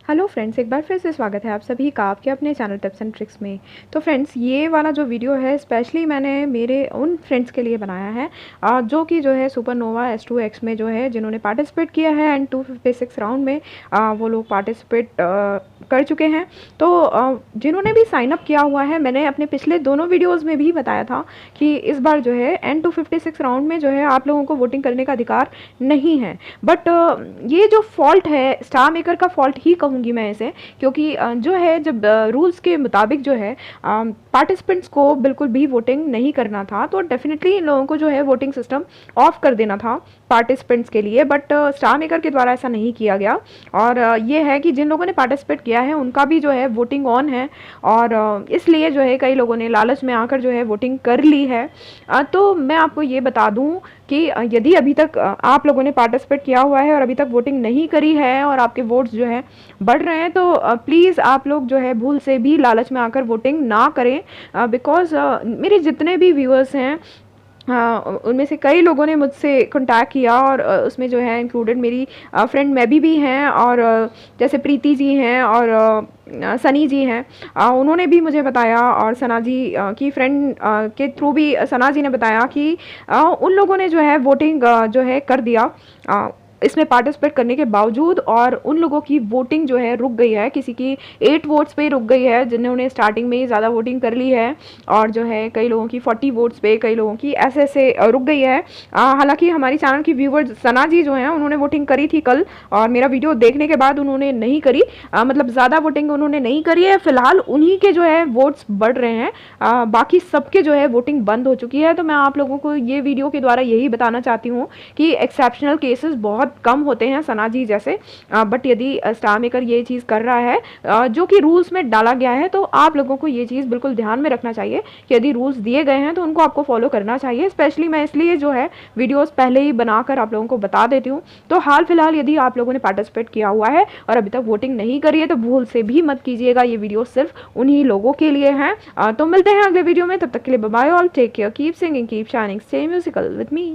Hello friends, एक बार फिर से स्वागत है आप सभी का आपके अपने चैनल टिप्स एंड ट्रिक्स में। तो फ्रेंड्स, ये वाला जो वीडियो है स्पेशली मैंने मेरे उन फ्रेंड्स के लिए बनाया है जो कि जो है सुपरनोवा S2X में जो है जिन्होंने पार्टिसिपेट किया है एंड 256 राउंड में वो लोग पार्टिसिपेट कर चुके हैं। तो जिन्होंने भी साइन अप किया हुआ है, मैंने अपने पिछले दोनों वीडियोज़ में भी बताया था कि इस बार जो है N256 राउंड में जो है आप लोगों को वोटिंग करने का अधिकार नहीं है। बट ये जो फॉल्ट है स्टार मेकर का फॉल्ट ही कहूँगी मैं इसे, क्योंकि जो है जब रूल्स के मुताबिक जो है पार्टिसिपेंट्स को बिल्कुल भी वोटिंग नहीं करना था, तो डेफिनेटली इन लोगों को जो है वोटिंग सिस्टम ऑफ कर देना था पार्टिसिपेंट्स के लिए। बट स्टार मेकर के द्वारा ऐसा नहीं किया गया और ये है कि जिन लोगों ने पार्टिसिपेट किया है उनका भी जो है वोटिंग ऑन है और इसलिए जो है कई लोगों ने लालच में आकर जो है वोटिंग कर ली है। तो मैं आपको ये बता दूं कि यदि अभी तक आप लोगों ने पार्टिसिपेट किया हुआ है और अभी तक वोटिंग नहीं करी है और आपके वोट्स जो है बढ़ रहे हैं, तो प्लीज़ आप लोग जो है भूल से भी लालच में आकर वोटिंग ना करें। बिकॉज़ मेरे जितने भी व्यूअर्स हैं हाँ, उनमें से कई लोगों ने मुझसे कांटेक्ट किया और उसमें जो है इंक्लूडेड मेरी फ्रेंड मैबी भी हैं और जैसे प्रीति जी हैं और सनी जी हैं। उन्होंने भी मुझे बताया और सना जी की फ्रेंड के थ्रू भी सना जी ने बताया कि उन लोगों ने जो है वोटिंग जो है कर दिया इसमें पार्टिसिपेट करने के बावजूद, और उन लोगों की वोटिंग जो है रुक गई है। किसी की 8 वोट्स पे रुक गई है जिन्होंने स्टार्टिंग में ही ज़्यादा वोटिंग कर ली है, और जो है कई लोगों की 40 वोट्स पे, कई लोगों की ऐसे ऐसे रुक गई है। हालांकि हमारी चैनल की व्यूवर सना जी जो हैं उन्होंने वोटिंग करी थी कल, और मेरा वीडियो देखने के बाद उन्होंने नहीं करी, मतलब ज़्यादा वोटिंग उन्होंने नहीं करी है। फिलहाल उन्हीं के जो है वोट्स बढ़ रहे हैं, बाकी सबके जो है वोटिंग बंद हो चुकी है। तो मैं आप लोगों को ये वीडियो के द्वारा यही बताना चाहती हूँ कि एक्सेप्शनल केसेस बहुत कम होते हैं सना जी जैसे, बट यदि स्टार मेकर ये चीज़ कर रहा है जो कि रूल्स में डाला गया है, तो आप लोगों को ये चीज़ बिल्कुल ध्यान में रखना चाहिए कि यदि रूल्स दिए गए हैं तो उनको आपको फॉलो करना चाहिए। स्पेशली मैं इसलिए जो है वीडियोस पहले ही बनाकर आप लोगों को बता देती हूँ। तो हाल फिलहाल यदि आप लोगों ने पार्टिसिपेट किया हुआ है और अभी तक वोटिंग नहीं करी है तो भूल से भी मत कीजिएगा, ये वीडियो सिर्फ उन्हीं लोगों के लिए है। तो मिलते हैं अगले वीडियो में, तब तक के लिए bye bye all, take care, keep singing, keep shining, stay musical with me.